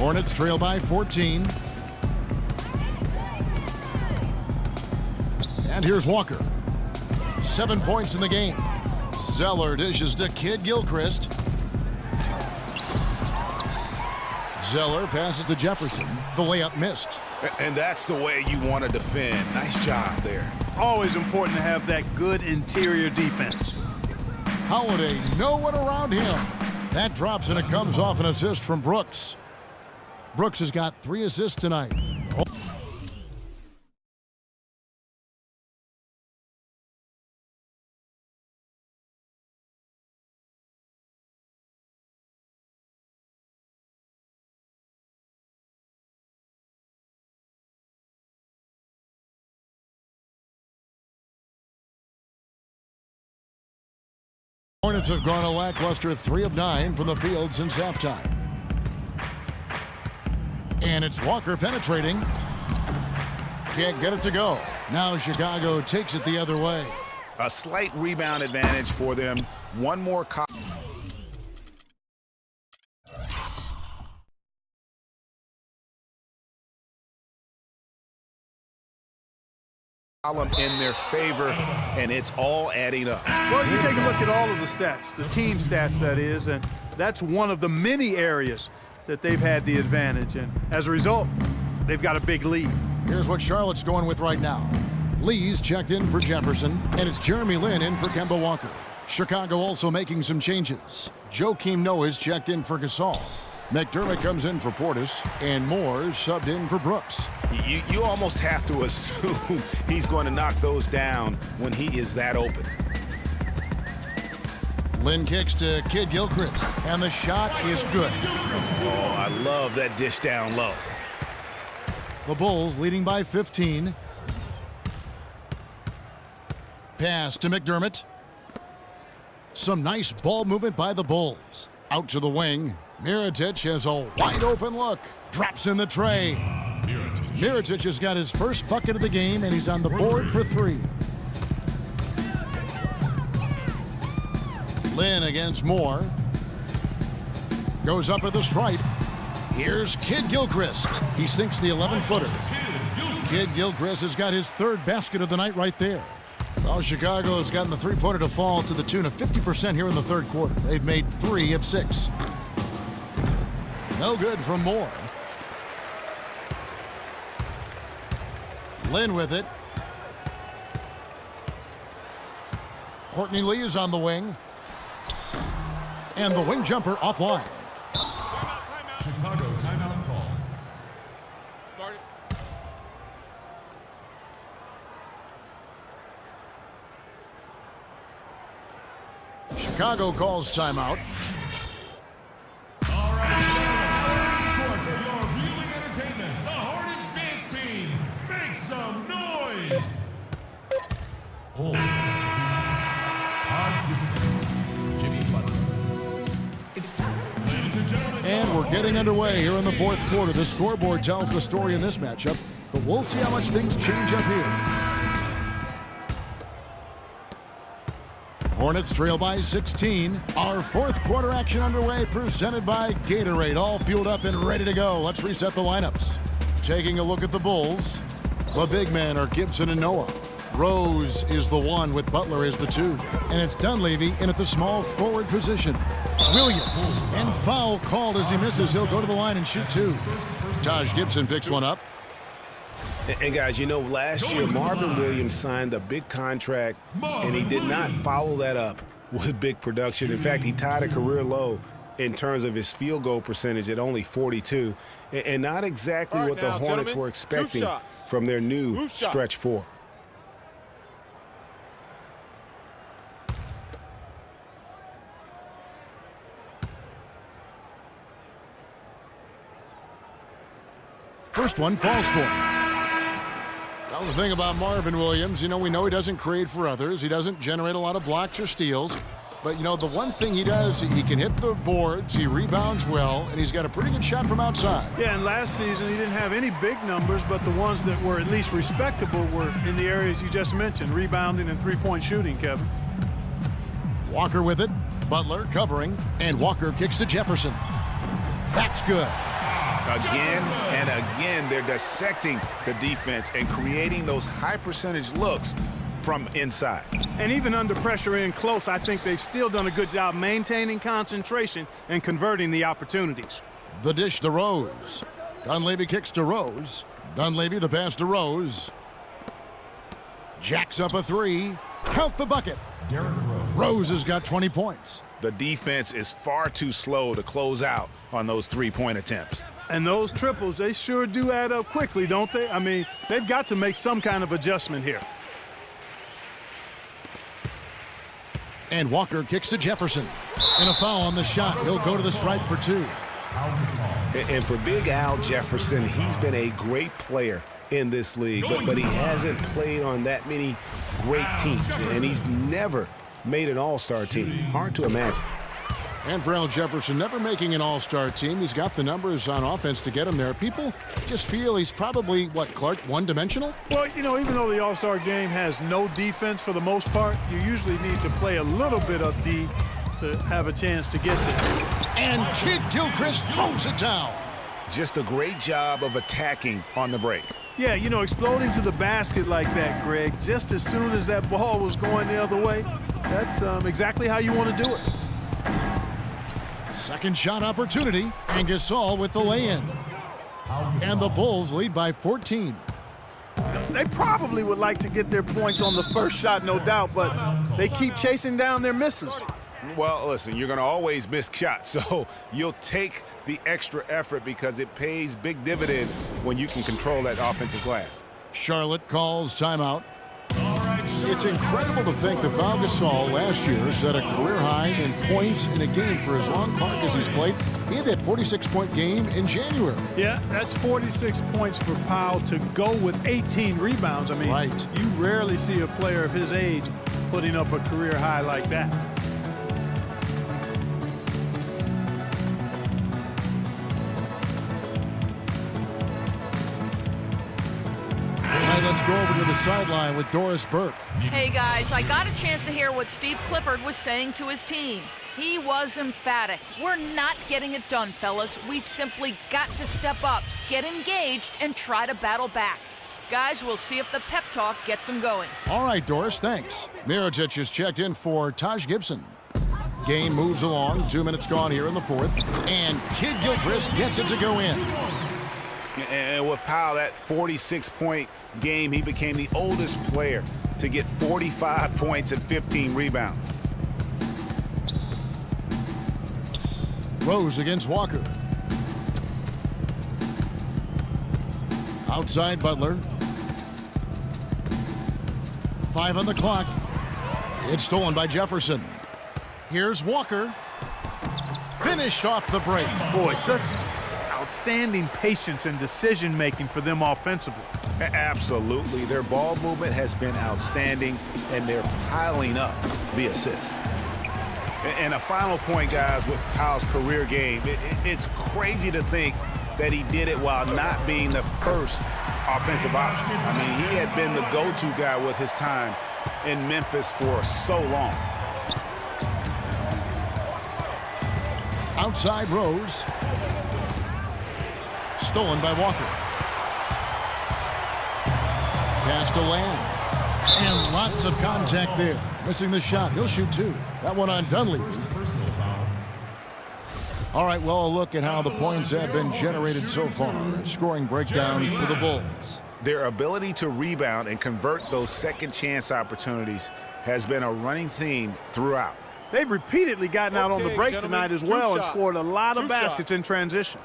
Hornets trail by 14. And here's Walker. 7 points in the game. Zeller dishes to Kid Gilchrist. Zeller passes to Jefferson. The layup missed. And that's the way you want to defend. Nice job there. Always important to have that good interior defense. Holiday, no one around him. That drops and it comes off an assist from Brooks. Brooks has got 3 assists tonight. Hornets have gone a lackluster 3 of 9 from the field since halftime. And it's Walker penetrating. Can't get it to go. Now Chicago takes it the other way. A slight rebound advantage for them. One more column in their favor, and it's all adding up. Well, you take a look at all of the stats, the team stats that is, and that's one of the many areas that they've had the advantage. And as a result, they've got a big lead. Here's what Charlotte's going with right now. Lee's checked in for Jefferson, and it's Jeremy Lin in for Kemba Walker. Chicago also making some changes. Joakim Noah's checked in for Gasol. McDermott comes in for Portis, and Moore subbed in for Brooks. You almost have to assume he's going to knock those down when he is that open. Lin kicks to Kid Gilchrist, and the shot is good. Oh, I love that dish down low. The Bulls leading by 15. Pass to McDermott. Some nice ball movement by the Bulls. Out to the wing. Mirotic has a wide open look. Drops in the tray. Mirotic has got his first bucket of the game, and he's on the board for 3. Lin against Moore. Goes up at the stripe. Here's Kid Gilchrist. He sinks the 11-footer. Kid Gilchrist has got his 3rd basket of the night right there. Well, Chicago has gotten the 3-pointer to fall to the tune of 50% here in the 3rd quarter. They've made 3 of 6. No good from Moore. Lin with it. Courtney Lee is on the wing. And the wing jumper offline. Chicago timeout call. Chicago calls timeout. All right. For your viewing entertainment, the Hornets dance team. Make some noise. Oh. Jimmy Butler. Ladies and gentlemen. And we're getting underway here in the 4th quarter. The scoreboard tells the story in this matchup, but we'll see how much things change up here. Hornets trail by 16. Our 4th quarter action underway, presented by Gatorade. All fueled up and ready to go. Let's reset the lineups. Taking a look at the Bulls. The big men are Gibson and Noah. Rose is the 1 with Butler as the 2. And it's Dunleavy in at the small forward position. Williams, and foul called as he misses. He'll go to the line and shoot 2. Taj Gibson picks one up. And guys, you know, last year Marvin Williams signed a big contract, and he did not follow that up with big production. In fact, he tied a career low in terms of his field goal percentage at only 42, and not exactly what the Hornets were expecting from their new stretch 4. First one falls for him. Now the thing about Marvin Williams, you know, we know he doesn't create for others. He doesn't generate a lot of blocks or steals. But, you know, the one thing he does, he can hit the boards, he rebounds well, and he's got a pretty good shot from outside. Yeah, and last season he didn't have any big numbers, but the ones that were at least respectable were in the areas you just mentioned, rebounding and three-point shooting, Kevin. Walker with it. Butler covering, and Walker kicks to Jefferson. That's good. Again and again, they're dissecting the defense and creating those high-percentage looks from inside. And even under pressure in close, I think they've still done a good job maintaining concentration and converting the opportunities. The dish to Rose. Dunleavy kicks to Rose. Dunleavy the pass to Rose. Jacks up a three. Count the bucket. Rose has got 20 points. The defense is far too slow to close out on those three-point attempts. And those triples, they sure do add up quickly, don't they? I mean, they've got to make some kind of adjustment here. And Walker kicks to Jefferson. And a foul on the shot. He'll go to the stripe for two. And for Big Al Jefferson, he's been a great player in this league, but he hasn't played on that many great teams, and he's never made an all-star team. Hard to imagine. And for Al Jefferson, never making an all-star team, he's got the numbers on offense to get him there. People just feel he's probably, what, Clark, one-dimensional? Well, you know, even though the All-Star game has no defense for the most part, you usually need to play a little bit of D to have a chance to get there. And Kid Gilchrist throws it down. Just a great job of attacking on the break. Yeah, you know, exploding to the basket like that, Greg, just as soon as that ball was going the other way, that's exactly how you want to do it. Second shot opportunity, and Gasol with the lay-in. And the Bulls lead by 14. They probably would like to get their points on the first shot, no doubt, but they keep chasing down their misses. Well, listen, you're going to always miss shots, so you'll take the extra effort because it pays big dividends when you can control that offensive glass. Charlotte calls timeout. It's incredible to think that Val Gasol last year set a career high in points in a game for as long as he's played. He had that 46-point game in January. Yeah, that's 46 points for Powell to go with 18 rebounds. I mean, right. You rarely see a player of his age putting up a career high like that. Let's go over to the sideline with Doris Burke. Hey guys, I got a chance to hear what Steve Clifford was saying to his team. He was emphatic. We're not getting it done, fellas. We've simply got to step up, get engaged, and try to battle back. Guys, we'll see if the pep talk gets them going. All right, Doris, thanks. Mirotic is checked in for Taj Gibson. Game moves along. 2 minutes gone here in the fourth. And Kid Gilchrist gets it to go in. And with Powell, that 46-point game, he became the oldest player to get 45 points and 15 rebounds. Rose against Walker. Outside Butler. 5 on the clock. It's stolen by Jefferson. Here's Walker. Finished off the break. Boy, such outstanding patience and decision-making for them offensively. Absolutely. Their ball movement has been outstanding, and they're piling up the assists. And a final point, guys, with Powell's career game, it's crazy to think that he did it while not being the first offensive option. I mean, he had been the go-to guy with his time in Memphis for so long. Outside Rose. Stolen by Walker. Pass to Lamb. And lots of contact there. Missing the shot. He'll shoot two. That one on Dunleavy. All right, well, a look at how the points have been generated so far. A scoring breakdown for the Bulls. Their ability to rebound and convert those second chance opportunities has been a running theme throughout. They've repeatedly gotten out on the break tonight as well and scored a lot of baskets in transition.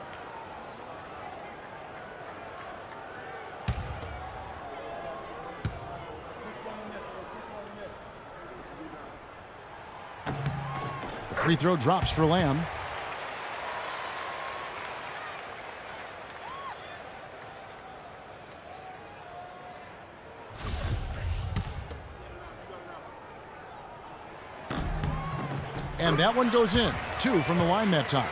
The free throw drops for Lamb. And that one goes in. 2 from the line that time.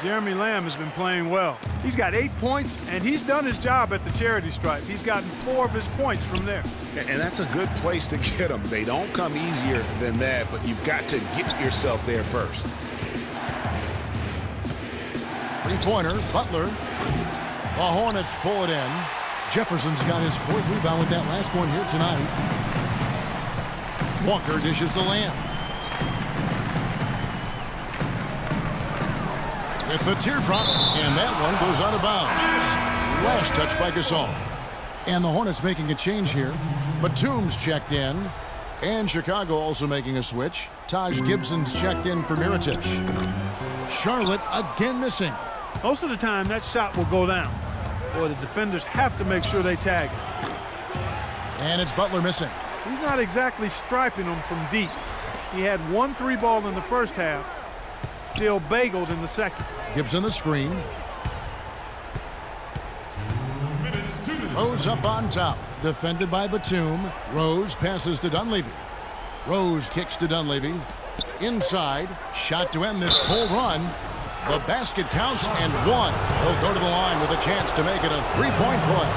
Jeremy Lamb has been playing well. He's got 8 points, and he's done his job at the charity stripe. He's gotten 4 of his points from there. And that's a good place to get them. They don't come easier than that, but you've got to get yourself there first. Three-pointer, Butler. The Hornets pull it in. Jefferson's got his 4th rebound with that last one here tonight. Walker dishes to Lamb. With the teardrop, and that one goes out of bounds. Last touch by Gasol. And the Hornets making a change here. Batum's checked in. And Chicago also making a switch. Taj Gibson's checked in for Mirotic. Charlotte again missing. Most of the time, that shot will go down. Boy, the defenders have to make sure they tag it. And it's Butler missing. He's not exactly striping them from deep. He had 1 3-ball in the first half. Still bageled in the second. Gibson the screen. Rose up on top. Defended by Batum. Rose passes to Dunleavy. Rose kicks to Dunleavy. Inside. Shot to end this full run. The basket counts and one. He'll go to the line with a chance to make it a 3-point play.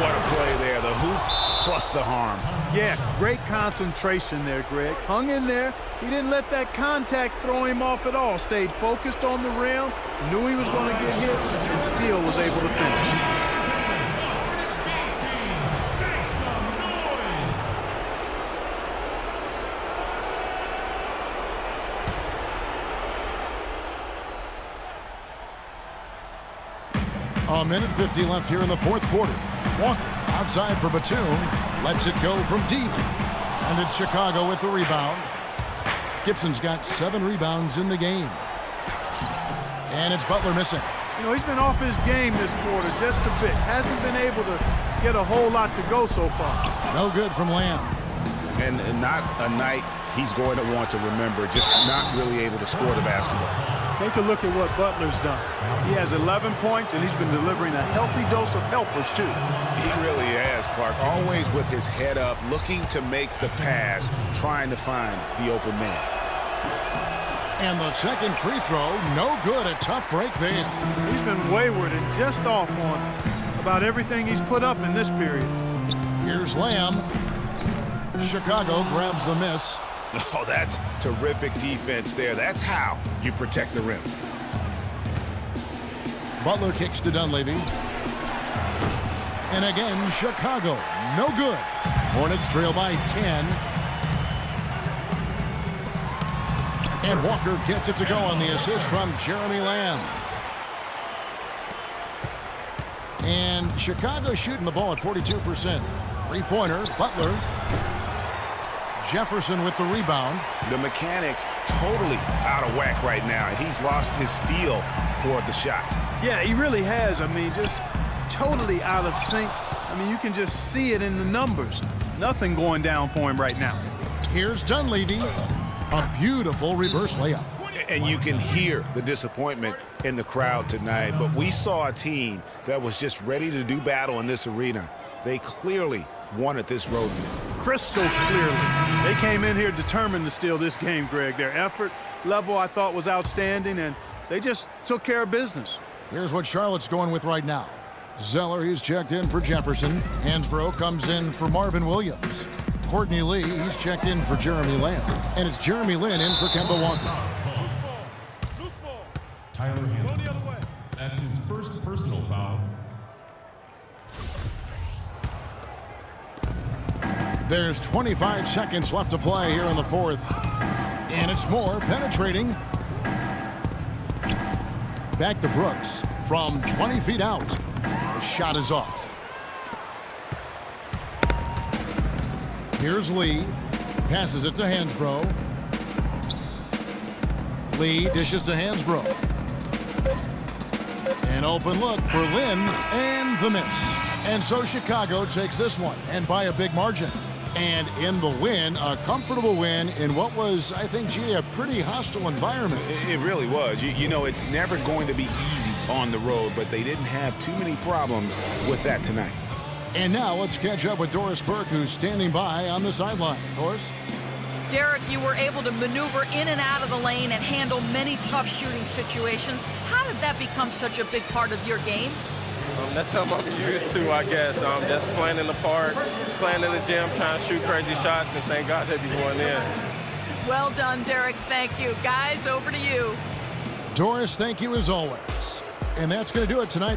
What a play there. The hoop plus the harm. Yeah, great concentration there, Greg. Hung in there. He didn't let that contact throw him off at all. Stayed focused on the rim. Knew he was going to get hit and still was able to finish. A minute 50 left here in the 4th quarter. Walker outside for Batum. Lets it go from deep. And it's Chicago with the rebound. Gibson's got 7 rebounds in the game. And it's Butler missing. You know, he's been off his game this quarter just a bit. Hasn't been able to get a whole lot to go so far. No good from Lamb. And not a night he's going to want to remember. Just not really able to score the basketball. Take a look at what Butler's done. He has 11 points, and he's been delivering a healthy dose of helpers, too. He really has, Clark. Always with his head up, looking to make the pass, trying to find the open man. And the second free throw, no good. A tough break there. He's been wayward and just off on about everything he's put up in this period. Here's Lamb. Chicago grabs the miss. Oh, that's terrific defense there. That's how you protect the rim. Butler kicks to Dunleavy. And again, Chicago, no good. Hornets trail by 10. And Walker gets it to go on the assist from Jeremy Lamb. And Chicago shooting the ball at 42%. Three-pointer, Butler. Jefferson with the rebound. The mechanics totally out of whack right now. He's lost his feel for the shot. Yeah, he really has. I mean, just totally out of sync. I mean, you can just see it in the numbers. Nothing going down for him right now. Here's Dunleavy. A beautiful reverse layup. And you can hear the disappointment in the crowd tonight. But we saw a team that was just ready to do battle in this arena. They clearly wanted this road win. Crystal clearly. They came in here determined to steal this game, Greg. Their effort level, I thought, was outstanding, and they just took care of business. Here's what Charlotte's going with right now. Zeller, he's checked in for Jefferson. Hansbrough comes in for Marvin Williams. Courtney Lee, he's checked in for Jeremy Lamb. And it's Jeremy Lin in for Kemba Walker. Loose ball. Tyler Hansbrough. The other way. That's his first personal foul. There's 25 seconds left to play here in the 4th. And it's Moore penetrating. Back to Brooks from 20 feet out. The shot is off. Here's Lee. Passes it to Hansbrough. Lee dishes to Hansbrough. An open look for Lin and the miss. And so Chicago takes this one, and by a big margin. And in the win, a comfortable win in what was, I think, gee, a pretty hostile environment. It really was. You know, it's never going to be easy on the road, but they didn't have too many problems with that tonight. And now let's catch up with Doris Burke, who's standing by on the sideline. Doris? Derek, you were able to maneuver in and out of the lane and handle many tough shooting situations. How did that become such a big part of your game? That's something I'm used to, I guess. Just playing in the park, playing in the gym, trying to shoot crazy shots, and thank God they be going in. Well done, Derek. Thank you. Guys, over to you. Doris, thank you as always. And that's going to do it tonight.